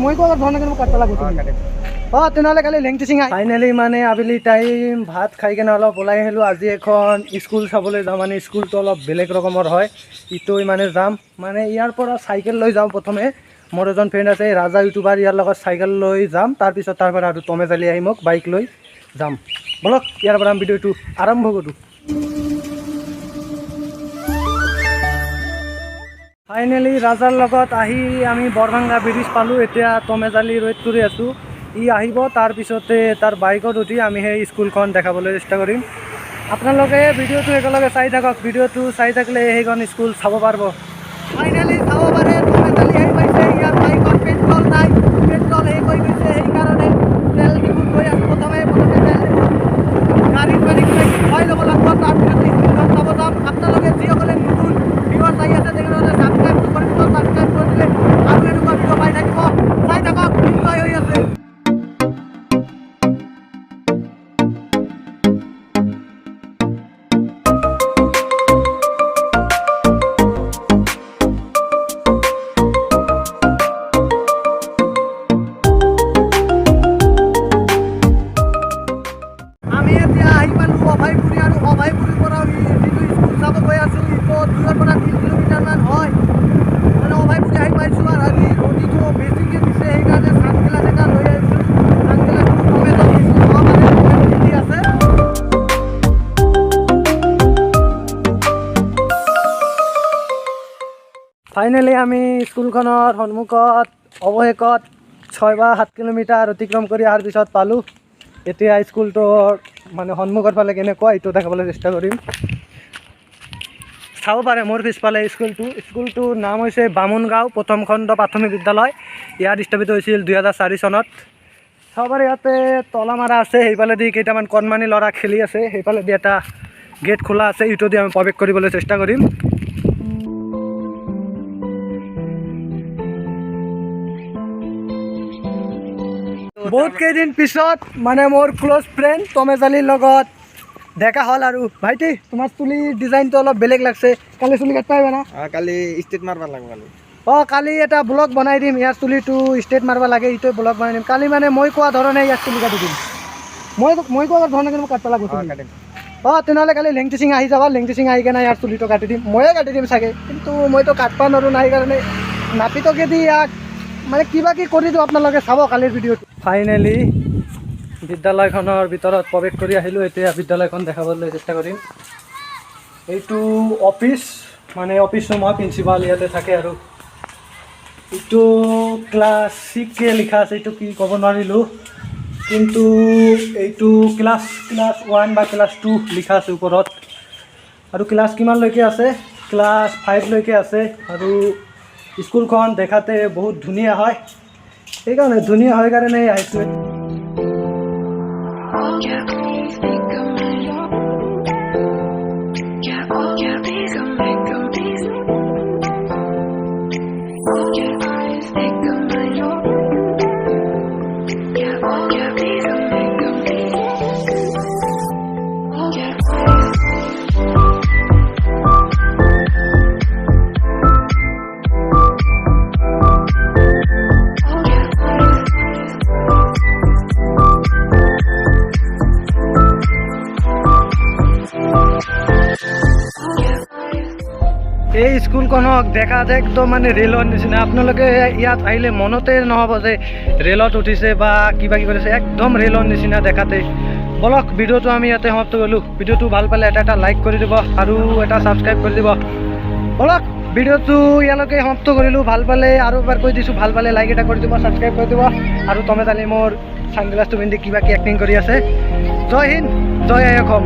মই কোৱাৰ ধৰণে কিন্তু কাটব লাগিব তেনেহ'লে কালি লেংটিচিঙা ফাইনেলি মানে আবেলি টাইম ভাত খাই কেনে অলপ ওলাই আহিলোঁ আজি এখন স্কুল চাবলৈ যাওঁ মানে স্কুলটো অলপ বেলেগ ৰকমৰ হয় ইটো মানে যাম মানে ইয়াৰ পৰা চাইকেল লৈ যাওঁ প্ৰথমে মোৰ এজন ফ্ৰেণ্ড আছে ৰাজা ইউটিউবাৰ ইয়াৰ লগত চাইকেল লৈ যাম তাৰপিছত তাৰ পৰা আৰু তমেজালি আহি মোক বাইক লৈ যাম বলক ইয়াৰ পৰা ভিডিঅ'টো আৰম্ভ কৰোঁ ফাইনেলি ৰাজাৰ লগত আহি আমি বৰভাংগা ব্ৰিজ পালোঁ এতিয়া তমেজালি ৱেইট কৰি আছোঁ ই আহিব তাৰপিছতে তাৰ বাইকত উঠি আমি সেই স্কুলখন দেখাবলৈ চেষ্টা কৰিম আপোনালোকে ভিডিঅ'টো একেলগে চাই থাকক ভিডিঅ'টো চাই থাকিলে সেইখন স্কুল চাব পাৰিব ফাইনেলি চাব পাৰে তমেজালি আহি পাইছে ইয়াৰ বাইকত পেট্ৰল নাই পেট্ৰল শেষ হৈ গৈছে সেইকাৰণে তেল ডিপুত গৈ আছোঁ প্ৰথমে তেল ডিপুত গাড়ীত মানে কিবা খুৱাই ল'ব লাগিব তাৰপিছতে স্কুলখন চাব যাম আপোনালোকে যিসকলে নতুন ভিডিঅ' চাই আছে তেখেতসকলে ছাবস্ক্ৰাইব কৰি দিব ছাবস্ক্ৰাইব কৰি দিলে আৰু এনেকুৱা ভিডিঅ' পাই থাকিব চাই থাকক নিশ্চয় হৈ আছে অভয়পুৰী আৰু অভয়পুৰীৰ পৰা যিটো স্কুল চাব গৈ আছোঁ ইটো 2 পৰা 3 কিলোমিটাৰমান হয় মানে অভয়পুৰী আহি পাইছোঁ আৰু আজি ৰ'দটো বেছিকৈ দিছে সেইকাৰণে ছানগ্লাছ এটা লৈ আহিছোঁ ছানগ্লাছটো কমেতো দিছোঁ মানে আছে ফাইনেলি আমি স্কুলখনৰ সন্মুখত অৱশেষত 6 বা 7 কিলোমিটাৰ অতিক্ৰম কৰি অহাৰ পিছত পালোঁ এতিয়া স্কুলটোৰ মানে সন্মুখৰ ফালে কেনেকুৱা এইটো দেখাবলৈ চেষ্টা কৰিম চাব পাৰে মোৰ পিছফালে স্কুলটোৰ নাম হৈছে বামুণগাঁও প্ৰথম খণ্ড প্ৰাথমিক বিদ্যালয় ইয়াত স্থাপিত হৈছিল 2004 চনত চাব পাৰে ইয়াতে তলা মাৰা আছে সেইফালেদি কেইটামান কণমানি ল'ৰা খেলি আছে সেইফালেদি এটা গেট খোলা আছে ইটো দি আমি প্ৰৱেশ কৰিবলৈ চেষ্টা কৰিম বহুত কেইদিন পিছত মানে মোৰ ক্ল'জ ফ্ৰেণ্ড তমেজালিৰ লগত দেখা হ'ল আৰু ভাইটি তোমাৰ চুলিৰ ডিজাইনটো অলপ বেলেগ লাগছে কালি চুলি কাটব পাৰিবা না কালি ষ্টেট মাৰিব লাগিব কালি এটা ব্লগ বনাই দিম ইয়াৰ চুলিটো ষ্টেট মাৰিব লাগে এইটোৱে ব্লগ বনাই দিম কালি মানে মই কোৱা ধৰণে ইয়াৰ চুলি কাটি দিম মই কোৱা ধৰণে কিন্তু কাটব লাগিব তেনেহ'লে কালি লেংটিচিঙা আহি যাবা লেংটিচিঙা আহি কেনে ইয়াৰ চুলিটো কাটি দিম ময়ে কাটি দিম চাগে কিন্তু মইতো কাটব নোৱাৰোঁ নাই কাৰণে নাপিতকে দি ইয়াক মানে কিবা কি কৰি দিওঁ আপোনালোকে চাব কালিৰ ভিডিঅ'টো ফাইনেলি বিদ্যালয়খনৰ ভিতৰত প্ৰৱেশ কৰি আহিলোঁ এতিয়া বিদ্যালয়খন দেখাবলৈ চেষ্টা কৰিম এইটো অফিচ মানে অফিচ ৰুম হয় প্ৰিন্সিপাল ইয়াতে থাকে আৰু এইটো ক্লাছ 6 লিখা আছে এইটো কি ক'ব নোৱাৰিলোঁ কিন্তু এইটো ক্লাছ 1 বা ক্লাছ 2 লিখা আছে ওপৰত আৰু ক্লাছ কিমানলৈকে আছে ক্লাছ 5 লৈকে আছে আৰু স্কুলখন দেখাতে বহুত ধুনীয়া হয় সেইকাৰণে ধুনীয়া হয় কাৰণে আহিছোঁ এই স্কুলখনক দেখাত একদম মানে ৰেলৰ নিচিনা আপোনালোকে ইয়াত আহিলে মনতে নহ'ব যে ৰেলত উঠিছে বা কিবা কিবা কৰিছে একদম ৰেলৰ নিচিনা দেখাতে বলক ভিডিঅ'টো আমি ইয়াতে সমাপ্ত কৰিলোঁ ভিডিঅ'টো ভাল পালে এটা লাইক কৰি দিব আৰু এটা ছাবস্ক্ৰাইব কৰি দিব বলক ভিডিঅ'টো ইয়ালৈকে সমাপ্ত কৰিলোঁ ভাল পালে আৰু এবাৰ কৈ দিছোঁ ভাল পালে লাইক এটা কৰি দিব ছাবস্ক্ৰাইব কৰি দিব আৰু তমেজালি মোৰ ছানগ্লাছটো পিন্ধি কিবা কি এক্টিং কৰি আছে জয় হিন্দ জয় অসম